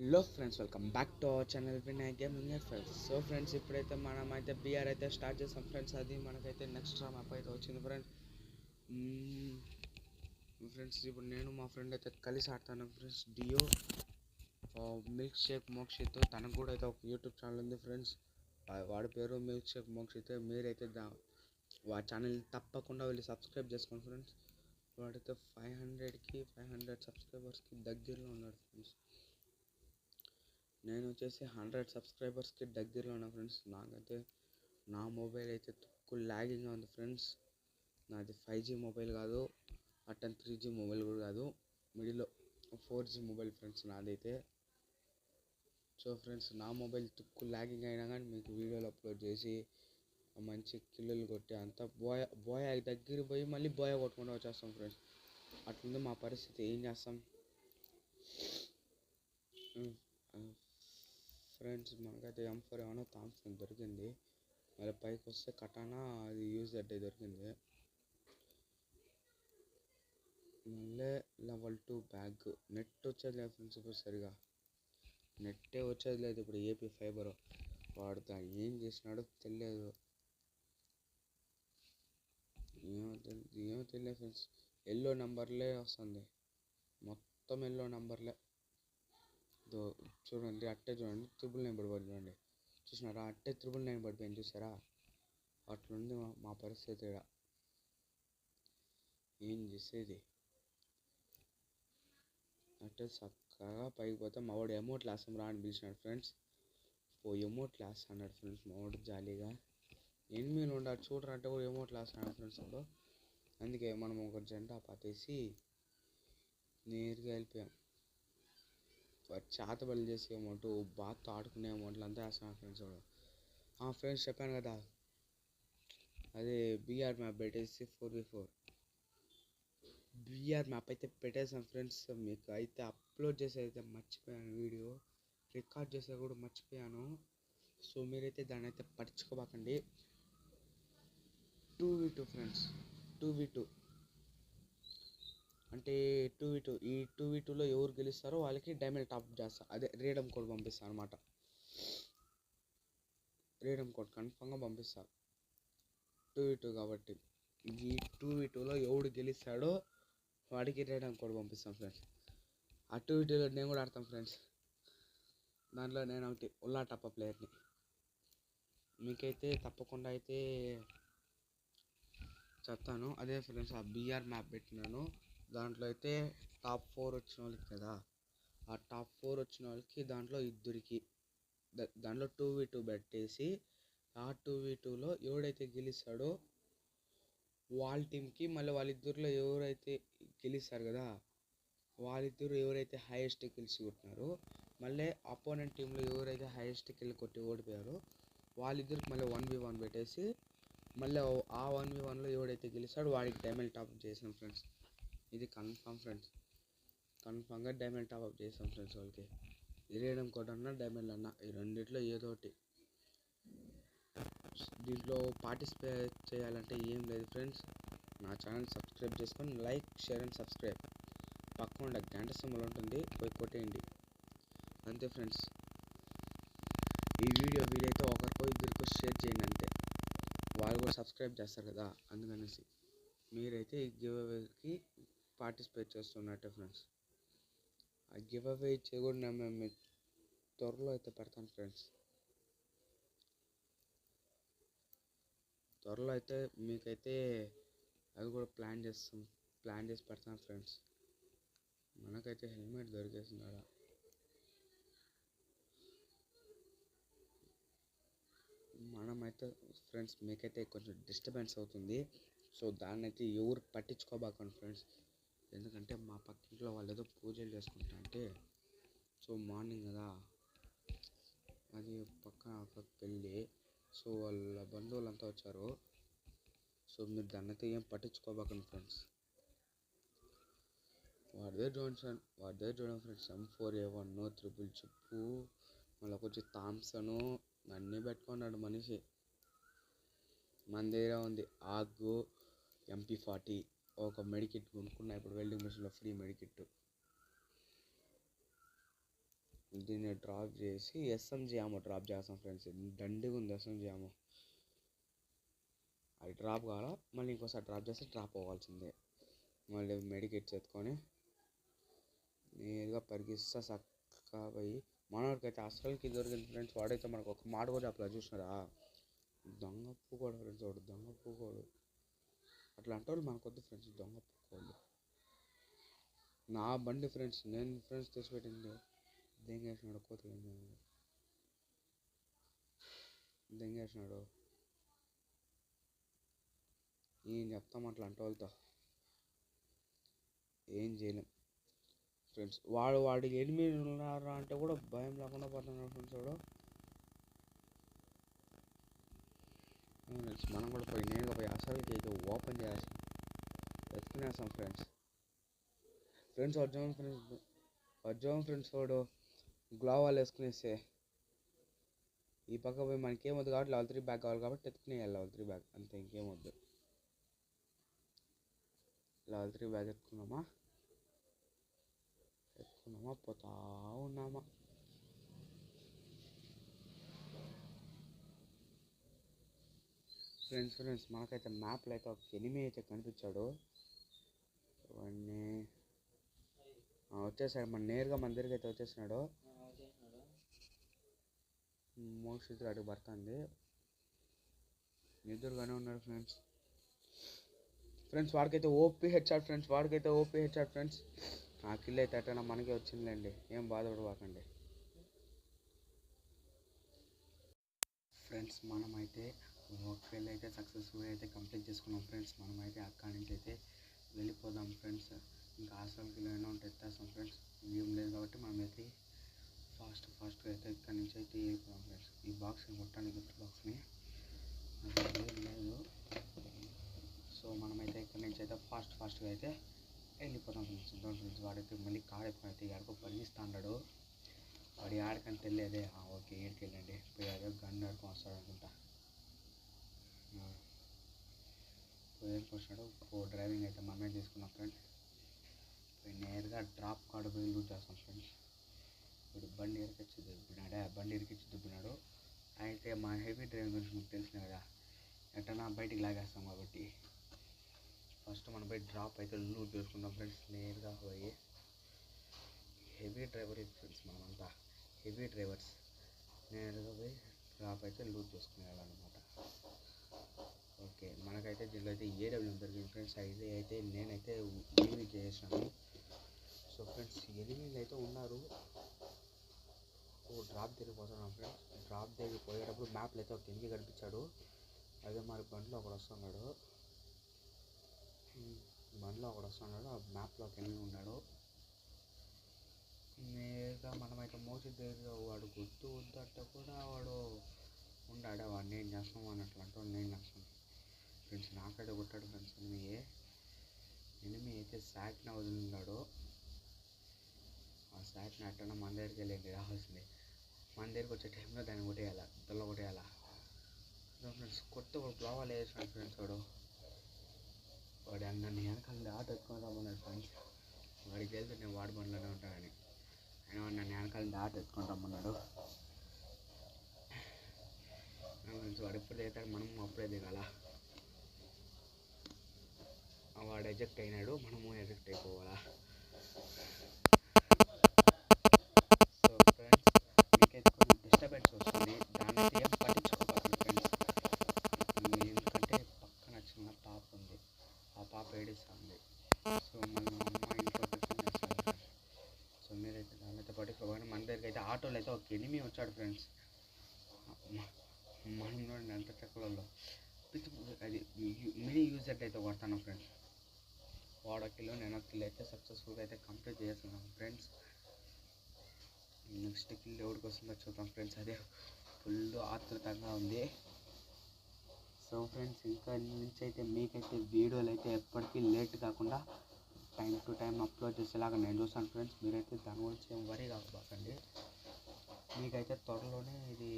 Hello friends, welcome back to our channel Vinayak gaming FF. So friends, ఇప్పుడైతే మనమైతే BR అయితే start చేస్తాం friends. అది మనకైతే నెక్స్ట్ మ్యాప్ అయితే వచ్చింది ఫ్రెండ్స్. ఫ్రెండ్స్, ఇప్పుడు నేను మా ఫ్రెండ్ అయితే కలిసి ఆడతాను ఫ్రెండ్స్. డియో మిల్క్ షేక్ మోక్షిత్. తనకు కూడా అయితే ఒక యూట్యూబ్ ఛానల్ ఉంది ఫ్రెండ్స్. వాడి పేరు మిల్క్ షేక్ మోక్షిత్. మీరైతే వాడి ఛానల్ తప్పకుండా వెళ్ళి సబ్స్క్రైబ్ చేసుకోండి ఫ్రెండ్స్. వాడైతే 500 సబ్స్క్రైబర్స్కి దగ్గరలో ఉన్నాడు ఫ్రెండ్స్. నేను వచ్చేసి 100 సబ్స్క్రైబర్స్కి దగ్గరలో ఉన్నా ఫ్రెండ్స్. నాకైతే నా మొబైల్ అయితే తక్కువ ల్యాగింగ్గా ఉంది ఫ్రెండ్స్. నాది 5G మొబైల్ కాదు, అట్టని 3G మొబైల్ కూడా కాదు, మిడిల్లో 4G మొబైల్ ఫ్రెండ్స్ నాదైతే. సో ఫ్రెండ్స్, నా మొబైల్ తక్కువ ల్యాగింగ్ అయినా కానీ మీకు వీడియోలు అప్లోడ్ చేసి మంచి కిల్లులు కొట్టి అంతా బోయ దగ్గర పోయి మళ్ళీ బోయ కొట్టుకుంటూ వచ్చేస్తాం ఫ్రెండ్స్. అట్లుంది మా పరిస్థితి. ఏం చేస్తాం ఫ్రెండ్స్? మనకైతే M4 ఏమైనా థామ్సన్ దొరికింది. మళ్ళీ పైకి వస్తే కటానా అది యూజెడ్ దొరికింది. మళ్ళీ లెవెల్ 2 బ్యాగ్. నెట్ వచ్చేది లేదు ఫ్రెండ్స్ ఇప్పుడు సరిగా. నెట్టే వచ్చేది లేదు ఇప్పుడు. ఏపీ ఫైబర్ వాడు దాన్ని ఏం చేసినాడో తెలియదు. ఏమో తెలియదు ఫ్రెండ్స్. ఎల్లో నెంబర్లే వస్తుంది, మొత్తం ఎల్లో నెంబర్లే. చూడండి, అట్టే చూడండి, 999 పడిపోయింది చూడండి. చూసినారా? అట్టే 999 పడిపోయింది చూసారా? అట్లుంది మా పరిస్థితి. ఏం చేసేది? అట్టే చక్కగా పైకి పోతే మావాడు ఎమోట్లు వేస్తాం రా అని పిలిచినాడు ఫ్రెండ్స్. ఎమోట్లు వేస్తా అన్నాడు ఫ్రెండ్స్ మావాడు జాలీగా. ఎనిమిది ఉండాలి చూడరా అంటే కూడా ఎమోట్లు వేస్తున్నాడు ఫ్రెండ్స్ వాడు. అందుకే మనం ఒక జెండా పాతేసి నేరుగా వెళ్ళిపోయాం. చేతబడి చేసే అమౌంట్, బాత్తో ఆడుకునే అమౌంట్లు అంతా వేస్తున్నాడు ఫ్రెండ్స్ వాడు. ఫ్రెండ్స్ చెప్పాను కదా, అదే బిఆర్ మ్యాప్ పెట్టేసి 4v4 బిఆర్ మ్యాప్ అయితే పెట్టేసాం ఫ్రెండ్స్. మీకు అయితే అప్లోడ్ చేసి అయితే మర్చిపోయాను, వీడియో రికార్డ్ చేసే కూడా మర్చిపోయాను. సో మీరైతే దాన్ని అయితే పట్టించుకోబాకండి. 2v2 friends. 2v2 అంటే 2v2. ఈ 2v2లో ఎవరు గెలుస్తారో వాళ్ళకి డైమండ్ టాప్ చేస్తా, అదే రీడమ్ కోడ్ పంపిస్తాను అనమాట. రీడమ్ కోడ్ కన్ఫామ్గా పంపిస్తా 2v2 కాబట్టి. ఈ 2v2లో ఎవడు గెలుస్తాడో వాడికి రీడమ్ కోడ్ పంపిస్తాం ఫ్రెండ్స్. ఆ 2v2లో నేను కూడా ఆడతాం ఫ్రెండ్స్. దాంట్లో నేను ఒకటి ఉల్లా టప్ప ప్లేయర్ని. మీకైతే తప్పకుండా అయితే చెప్తాను. అదే ఫ్రెండ్స్, ఆ బిఆర్ మ్యాప్ పెట్టినాను. దాంట్లో అయితే టాప్ 4 వచ్చిన వాళ్ళకి కదా, ఆ టాప్ 4 వచ్చిన వాళ్ళకి దాంట్లో ఇద్దరికి దాంట్లో 2v2 పెట్టేసి, ఆ 2v2లో ఎవడైతే గెలుస్తాడో వాళ్ళ టీంకి, మళ్ళీ వాళ్ళిద్దరిలో ఎవరైతే గెలుస్తారు కదా, వాళ్ళిద్దరు ఎవరైతే హైయెస్ట్ కిల్స్ కొట్టినారో, మళ్ళీ అపోనెంట్ టీంలో ఎవరైతే హైయెస్ట్ కిల్ కొట్టి ఓడిపోయారో వాళ్ళిద్దరికి మళ్ళీ 1v1 పెట్టేసి, మళ్ళీ ఆ 1v1లో ఎవడైతే గెలుస్తాడో వాడికి డైమండ్ టాప్అప్ చేసాం ఫ్రెండ్స్. ఇది కన్ఫామ్ ఫ్రెండ్స్. కన్ఫామ్గా డైమండ్ టాప్అప్ చేసాం ఫ్రెండ్స్ వాళ్ళకి. రీడమ్ కోడ్ అన్నా డైమండ్ అన్నా ఈ రెండిట్లో ఏదో ఒకటి. దీంట్లో పార్టిసిపేట్ చేయాలంటే ఏం లేదు ఫ్రెండ్స్. నా ఛానల్ సబ్స్క్రైబ్ చేసుకొని లైక్, షేర్ అండ్ సబ్స్క్రైబ్. పక్కన గంట సింబల్ ఉంటుంది, పోయి కొట్టేయండి అంతే ఫ్రెండ్స్. ఈ వీడియో వీలైతే ఒకరికో ఇద్దరికో షేర్ చేయండి అంతే. వాళ్ళు కూడా సబ్స్క్రైబ్ చేస్తారు కదా, అందుకనేసి. మీరైతే ఈ గివ్ అవేకి పార్టిసిపేట్ చేస్తున్నట్టే ఫ్రెండ్స్. ఆ గివ్ అవే ఇచ్చే కూడా మేము త్వరలో అయితే పెడతాను ఫ్రెండ్స్. త్వరలో అయితే మీకైతే అది కూడా ప్లాన్ చేసి పెడతాను ఫ్రెండ్స్. మనకైతే హెల్మెట్ దొరికేసిందా? మనమైతే ఫ్రెండ్స్, మీకైతే కొంచెం డిస్టర్బెన్స్ అవుతుంది. సో దాన్ని అయితే ఎవరు పట్టించుకోబాకండి ఫ్రెండ్స్. ఎందుకంటే మా పక్కింట్లో వాళ్ళు ఏదో పూజలు చేసుకుంటా అంటే, సో మార్నింగ్ కదా, అది పక్కన ఒక పెళ్ళి. సో వాళ్ళ బంధువులంతా వచ్చారు. సో మీరు దాన్ని అయితే ఏం పట్టించుకోబాకండి ఫ్రెండ్స్. వాడిదే చూడండి ఫ్రెండ్స్. M4A1 త్రిపుల్ చిప్పు, మళ్ళీ కొంచెం థామ్సను అన్నీ పెట్టుకున్నాడు మనిషి. మన దగ్గర ఉంది ఆగు, MP40, ఒక మెడికిట్ కొనుక్కున్నా ఇప్పుడు వెల్డింగ్ మిషన్లో ఫ్రీ మెడికిట్. దీన్ని డ్రాప్ చేసి ఎస్ఎంజి ఆమో డ్రాప్ చేస్తాం ఫ్రెండ్స్. దండిగా ఉంది ఎస్ఎంజి ఆమో. అది డ్రాప్ కావాలా, మళ్ళీ ఇంకోసారి డ్రాప్ చేస్తే డ్రాప్ అవ్వాల్సిందే. మళ్ళీ మెడికేట్స్ ఎత్తుకొని నేరుగా పరిగిస్తా చక్కగా పోయి. మనోడికైతే అసలుకి దొరికింది ఫ్రెండ్స్. వాడైతే మనకు ఒక మాట కూడా అట్లా చూసినారా, దొంగ పూకోడు ఫ్రెండ్స్. వాడు దొంగ పూకోడు. అట్లా అంటే వాళ్ళు మనకొద్దు ఫ్రెండ్స్, దొంగ పూకోడు. నా బండి ఫ్రెండ్స్, నేను ఫ్రెండ్స్ తెచ్చిపెట్టింది. దెంగేసినాడు కోతులు, దెంగేసినాడు. ఏం చెప్తాం అట్లా అంటే వాళ్ళతో, ఏం చేయలేం ఫ్రెండ్స్. వాడికి ఎనిమిది ఉన్నారా అంటే కూడా భయం లేకుండా పడుతున్నాడు ఫ్రెండ్స్ వాడు. ఫ్రెండ్స్ మనం కూడా పోయి నేరుగా పోయి అసలుకి అయితే ఓపెన్ చేయాల్సి ఎత్తుకునేస్తాం ఫ్రెండ్స్. వజ్జం ఫ్రెండ్స్ వాడు గ్లోవాల్ వేసుకునేస్తే ఈ పక్క పోయి మనకేం వద్దు కాబట్టి లెవెల్ 3 బ్యాగ్ కావాలి కాబట్టి ఎత్తుకునేయాలి. లెవెల్ 3 బ్యాగ్ అంతే, ఇంకేం వద్దు. లెవెల్ 3 బ్యాగ్ ఎత్తుకున్నామా పోతా ఉన్నామా. ఫ్రెండ్స్ మనకైతే మ్యాప్లో అయితే ఒక ఎనిమి అయితే కనిపించాడు. అవన్నీ వచ్చేసాడు, నేరుగా మన దగ్గరికి అయితే వచ్చేసినాడు. మోక్షిత్ గాడికి పడుతుంది, ఎదురుగానే ఉన్నాడు ఫ్రెండ్స్. వాడికైతే ఓపీ హెడ్షాట్ ఫ్రెండ్స్. ఆ కిల్ అయితే అట్టనా మనకే వచ్చిందిలేండి, ఏం బాధపడవాకండి ఫ్రెండ్స్. మనమైతే ఒకవేళ అయితే సక్సెస్ఫుల్ అయితే కంప్లీట్ చేసుకున్నాం ఫ్రెండ్స్. మనమైతే అక్కడి నుంచి అయితే వెళ్ళిపోదాం ఫ్రెండ్స్. ఇంకా హాస్టల్కి ఏమైనా ఉంటే ఎత్తేస్తాం ఫ్రెండ్స్. ఏం లేదు కాబట్టి మనమైతే ఫాస్ట్గా అయితే ఇక్కడి నుంచి అయితే వెళ్ళిపోదాం ఫ్రెండ్స్. ఈ బాక్స్ని కొట్టడానికి గిఫ్ట్ బాక్స్ని ఏం లేదు. సో మనమైతే ఇక్కడి నుంచి అయితే ఫాస్ట్గా అయితే వెళ్ళిపోతాం ఫ్రెండ్స్. వాడైతే మళ్ళీ కార్ ఎత్తుకొని అయితే ఎక్కడికో పరిగిస్తూ ఉన్నాడు. వాడు ఆడకని తెలియదే. ఓకే ఏడికి వెళ్ళండి పోయాడు, గన్ ఆడుకొని వస్తాడు అనుకుంటా. పోయేకి వస్తాడు. డ్రైవింగ్ అయితే మనమే తీసుకున్నాం ఫ్రెండ్స్. పోయి నేరుగా డ్రాప్ కార్డు పోయి లూజ్ చేస్తాం ఫ్రెండ్స్. ఇప్పుడు బండి ఇరికిచ్చి దుబ్బినాడు. అయితే మా హెవీ డ్రైవింగ్ గురించి మీకు తెలిసిన కదా, ఎట్టనా బయటికి లాగేస్తాం కాబట్టి ఫస్ట్ మనం పోయి డ్రాప్ అయితే లూజ్ చేసుకుంటాం ఫ్రెండ్స్. నేరుగా పోయి హెవీ డ్రైవర్ ఫ్రెండ్స్, మనమంతా హెవీ డ్రైవర్స్. నేరుగా పోయి డ్రాప్ అయితే లూజ్ చేసుకునేయాలన్నమాట. ఓకే మనకైతే దీనిలో అయితే ఏడబ్ల్యూ దొరికింది ఫ్రెండ్స్. అయితే నేనైతే ఎనిమిది చేసాను. సో ఫ్రెండ్స్ ఎనిమిది అయితే ఉన్నారు. డ్రాప్ దగ్గరికి పోతున్నాం ఫ్రెండ్స్. డ్రాప్ దగ్గరికి పోయేటప్పుడు మ్యాప్లో అయితే ఒక ఎనిమిది కనిపించాడు. అదే మరి బండిలో ఒకడు వస్తున్నాడు. ఆ మ్యాప్లో ఒక ఎనిమిది ఉన్నాడు. నేరుగా మనమైతే మోసి దగ్గర వాడు గుర్తు వద్దంటే కూడా వాడు ఉన్నాడు. వాడు నేను చేస్తాం అన్నట్లు అంటే నేను చేస్తాను ఫ్రెండ్స్. నాకైతే కొట్టాడు ఫ్రెండ్స్. ఎనిమి అయితే శాట్న వదిలిన్నాడు. ఆ శాట్ని అట్టన మన దగ్గరికి వెళ్ళండి రావాల్సింది. మన దగ్గరికి వచ్చే టైంలో దాన్ని కొట్టేయాలా, కొట్టేయాలా ఫ్రెండ్స్. కొత్త ఒక గ్లోవాల్ వేసినాడు ఫ్రెండ్స్. వాడు నన్ను వెనకాల ఆట ఎత్తుకొని రమ్మన్నాడు ఫ్రెండ్స్. వాడికి తెలుసు నేను వాడి బండ్లోనే ఉంటానని. అయినా వాడు నన్ను వెనకాల ఆట ఎత్తుకొని రమ్మన్నాడు ఫ్రెండ్స్. వాడు ఎప్పుడు దిగుతాడు, మనము అప్పుడే దిగాల. వాడు ఎజెక్ట్ అయినాడు, మనము ఎజెక్ట్ అయిపోవాలా. సో ఫ్రెండ్స్ మీకైతే కొంచెం డిస్టర్బెన్స్ వస్తుంది, దాన్ని ఏం పట్టించుకోకండి ఫ్రెండ్స్. ఎందుకంటే పక్కన చిన్న పాప ఉంది, ఆ పాప ఏడుస్తుంది. సో మళ్ళీ మా అమ్మ ఇంట్లో టిఫిన్ చేస్తారు. సో మీరైతే దానితో పట్టించుకోకండి. మన దగ్గరికి అయితే ఆటోలో అయితే ఒక ఎనిమి వచ్చాడు ఫ్రెండ్స్. మనం చూడండి ఎంత చెక్కలలో అది మినీ యూజర్ అయితే కొడతాను ఫ్రెండ్స్. వాడు కిలో నేను కిలో అయితే సక్సెస్ఫుల్గా అయితే కంప్లీట్ చేస్తున్నాను ఫ్రెండ్స్. నెక్స్ట్ కిల్ ఎవరికి వస్తుందో చూద్దాం ఫ్రెండ్స్. అదే ఫుల్ ఆతృతంగా ఉంది. సో ఫ్రెండ్స్ ఇంకా నుంచి అయితే మీకైతే వీడియోలు అయితే ఎప్పటికీ లేట్ కాకుండా టైం టు టైం అప్లోడ్ చేసేలాగా నేను చూస్తాను ఫ్రెండ్స్. మీరైతే దాని గురించి ఏం వరీ కాకపోకండి. మీకైతే త్వరలోనే ఇది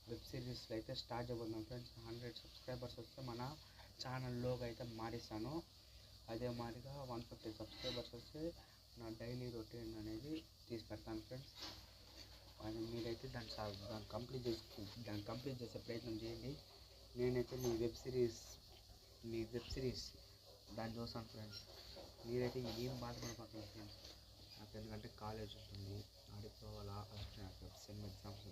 వెబ్ సిరీస్లో అయితే స్టార్ట్ చేయబోతున్నాం ఫ్రెండ్స్. 100 సబ్స్క్రైబర్స్ వస్తే మన ఛానల్లోకి అయితే మారిస్తాను. అదే మాదిరిగా 150 సబ్స్క్రైబర్స్ వస్తే నా డైలీ రొటీన్ అనేది తీసి పెడతాను ఫ్రెండ్స్. అయితే దాన్ని కంప్లీట్ చేసే ప్రయత్నం చేయండి. నేనైతే మీ వెబ్ సిరీస్ దాన్ని చూస్తాను ఫ్రెండ్స్. మీరైతే ఏం బాధపడకండి ఫ్రెండ్స్. నాకు ఎందుకంటే కాలేజ్ ఉంటుంది, ఆడిపోవాలా, ఫస్ట్ నాకు రేపు సెమ్ ఎగ్జామ్స్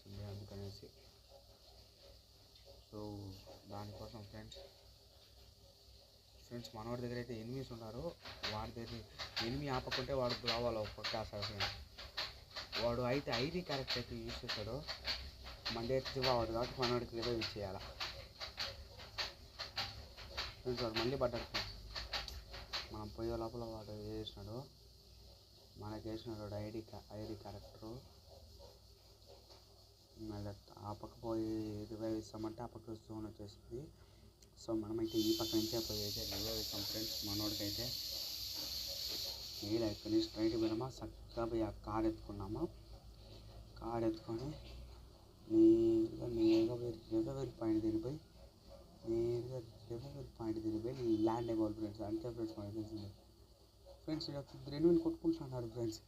ఉంది అందుకనేసి. సో దానికోసం ఫ్రెండ్స్ మనవాడి దగ్గర అయితే ఎనిమీస్ ఉన్నారు. వాడి దగ్గర ఎనిమీ ఆపకుంటే వాడు రావాలి ఒక క్లాస్ ఫ్రెండ్స్. వాడు అయితే ఐడి క్యారెక్టర్ అయితే యూజ్ చేశాడు. మండే వాడు కాబట్టి మనవాడికి ఏదో యూజ్ చేయాలి ఫ్రెండ్స్. వాడు మళ్ళీ పడ్డాడు ఫ్రెండ్స్. మనం పోయే లోపల వాడు వేసినాడు, మనకి వేసినాడు ఐడి క్యారెక్టరు. మళ్ళీ ఆ పక్క పోయి రివైవ్ ఇస్తామంటే ఆ పక్క జోన్ వచ్చేసింది. సో మనమైతే ఈ పక్క నుంచే పోయి అయితే రివైవ్ ఇస్తాం ఫ్రెండ్స్. మనోడికైతే ఇక్కడ స్ట్రైట్ పోయినామా, చక్కగా పోయి ఆ కార్ ఎత్తుకున్నామా. కార్ ఎత్తుకొని నేరుగా రివైవ్ పాయింట్ తిరిగిపోయి ల్యాండ్ అయిపోవాలి ఫ్రెండ్స్. అంతే ఫ్రెండ్స్ మనకి తెలిసింది ఫ్రెండ్స్. ఇక్కడ 2 కొట్టుకుంటున్నారు ఫ్రెండ్స్.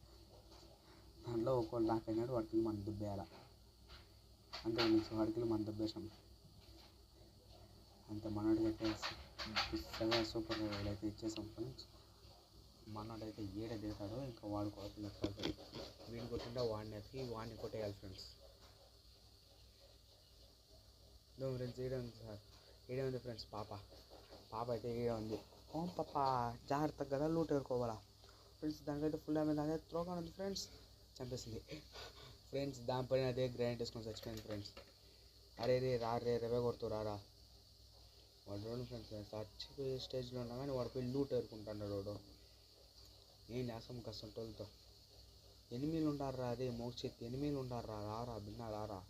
దాంట్లో ఒకళ్ళు నాకైనాడు, వాడికి మనం దుబ్బేయాల. అంతే ఫ్రెండ్స్, వాడికి మనం దుబ్బేసాం. అంతే మనోడికైతే సూపర్ అయితే ఇచ్చేసాం ఫ్రెండ్స్. మనోడైతే ఏడే దిగుతాడు, ఇంకా వాడు కోసం ఎత్తాలి. వీడిని కొట్టింటే వాడిని కొట్టేయాలి ఫ్రెండ్స్. ఫ్రెండ్స్ ఏడే ఉంది ఫ్రెండ్స్. పాప అయితే ఏడే ఉంది. పాప జాగ్రత్తగా కదా లూట్ ఎదుర్కోవాలా ఫ్రెండ్స్. దానికైతే ఫుల్ డ్యామేజ్ అదే త్రోగా ఉంది ఫ్రెండ్స్. చంపేసింది ఫ్రెండ్స్. దానిపైన అదే గ్రైండ్ వేసుకొని చచ్చిపోయింది ఫ్రెండ్స్. అరే రెవే కొడుతూ రారా వాడు రోడ్డు ఫ్రెండ్స్. చచ్చిపోయే స్టేజ్లో ఉన్నా కానీ వాడు పోయి లూట్ ఎదుర్కొంటున్నాడు. వాడు ఏం చేస్తాం కష్టంతో. ఎనిమిలు ఉంటారా, అదే మోక్షిత్ ఎనిమిలు ఉంటారా, రారా బిన్నా రారా.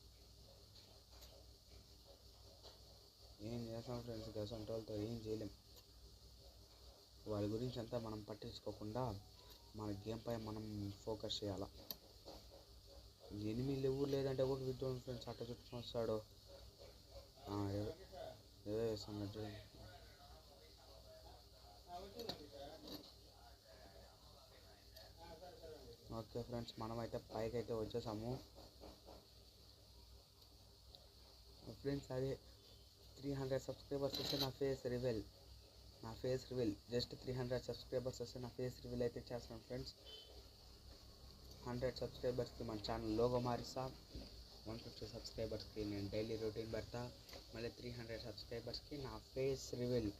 ఏం చేస్తాం ఫ్రెండ్స్, కష్టంతో ఏం చేయలేం. వాడి గురించి అంతా మనం పట్టించుకోకుండా మన గేమ్ పై మనం ఫోకస్ చేయాలి. ఎనిమిది ఎవరు లేదంటే కూడా విద్వాన్ ఫ్రెండ్స్ అట్ట చుట్టుకొని వస్తాడు. ఏదో చేస్తున్నట్టు. ఓకే ఫ్రెండ్స్, మనమైతే పైకి అయితే వచ్చేసాము ఫ్రెండ్స్. అదే 300 సబ్స్క్రైబర్స్ వస్తే నా ఫేస్ రివీల్ జస్ట్ 300 సబ్స్క్రైబర్స్ వస్తే నా ఫేస్ రివీల్ అయితే చేస్తాను ఫ్రెండ్స్. 100 సబ్స్క్రైబర్స్కి మన ఛానల్ లోగో మారిస్తా. 150 సబ్స్క్రైబర్స్కి నేను డైలీ రొటీన్ పెడతా. మళ్ళీ 300 సబ్స్క్రైబర్స్కి నా ఫేస్ రివీల్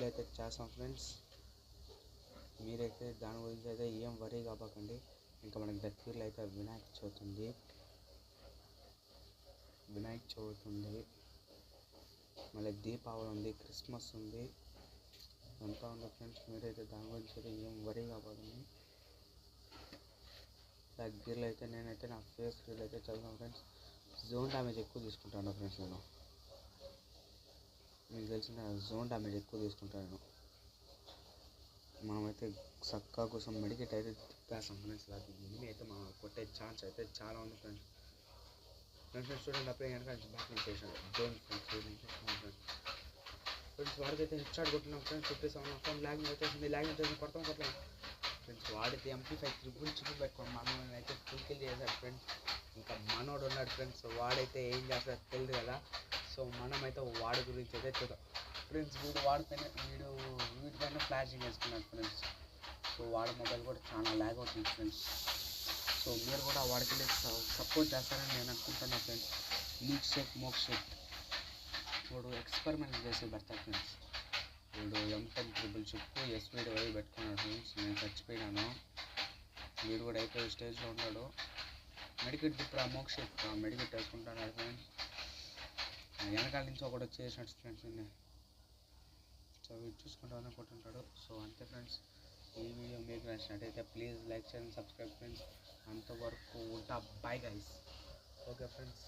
అయితే చేస్తాం ఫ్రెండ్స్. మీరైతే దాని గురించి అయితే ఏం వరీ కాపాకండి. ఇంకా మనకి దగ్గరలో అయితే వినాయక చవితి ఉంది, మళ్ళీ దీపావళి ఉంది, క్రిస్మస్ ఉంది, అంతా ఉంది ఫ్రెండ్స్. మీరైతే దాని గురించి అయితే ఏం వరీ కాపాకండి. దగ్గరలో అయితే నేనైతే నా ఫేస్ రివీల్ అయితే చదువుతాను ఫ్రెండ్స్. జోన్ డ్యామేజ్ ఎక్కువ తీసుకుంటాను ఫ్రెండ్స్. మీకు తెలిసిన జోన్ డ్యామేజ్ ఎక్కువ తీసుకుంటాను. మనమైతే సక్కా కోసం మెడికేట్ అయితే తిప్పేస్తాం ఫ్రెండ్స్. ఎనిమి అయితే మనం కొట్టే ఛాన్స్ అయితే చాలా ఉంది ఫ్రెండ్స్. చూడండి అప్పుడే కనుక బ్యాక్ నుంచి చేసాను జోన్ ఫ్రెండ్స్. వాడికి అయితే హెడ్ కొట్టినాం ఫ్రెండ్స్. చెప్పేసాం నా ఫోన్ ల్యాగింగ్ వచ్చేసింది కొడతాం ఫ్రెండ్స్. వాడితే MP5 చిప్పు పెట్టుకోండి. మనోడిని అయితే ఫుల్ కిల్ చేశాడు ఫ్రెండ్స్. ఇంకా మనోడు ఉన్నాడు ఫ్రెండ్స్. వాడైతే ఏం చేస్తాడో తెలియదు కదా. సో మనమైతే వాడి గురించి అయితే చూద్దాం ఫ్రెండ్స్. వీటిపైన ఫ్లాషింగ్ వేసుకున్నాడు ఫ్రెండ్స్. సో వాడి మొబైల్ కూడా చాలా ల్యాగ్ అవుతుంది ఫ్రెండ్స్. సో మీరు కూడా వాడికి సపోర్ట్ చేస్తారని నేను అనుకుంటున్నా ఫ్రెండ్స్. మోక్షిత్ వాడు ఎక్స్పెరిమెంట్ చేసి పెడతాడు ఫ్రెండ్స్. వీడు M10 ట్రిపుల్ చిప్పు SVD పెట్టుకున్నాడు ఫ్రెండ్స్. నేను చచ్చిపోయినాను. వీడు కూడా అయిపోయే స్టేజ్లో ఉన్నాడు. మెడికెట్ ఇప్పుడు మోక్షిత్ మెడికెట్ వేసుకుంటున్నాడు ఫ్రెండ్స్. వెనకాల నుంచి ఒకటి వచ్చేసినట్టు ఫ్రెండ్స్. సో వీడు చూసుకుంటూ అనుకుంటుంటాడు. సో అంతే ఫ్రెండ్స్. ఈ వీడియో మీకు నచ్చినట్టయితే ప్లీజ్ లైక్ చేయండి, సబ్స్క్రైబ్ ఫ్రెండ్స్. అంతవరకు ఉంటా. Bye guys. Okay friends.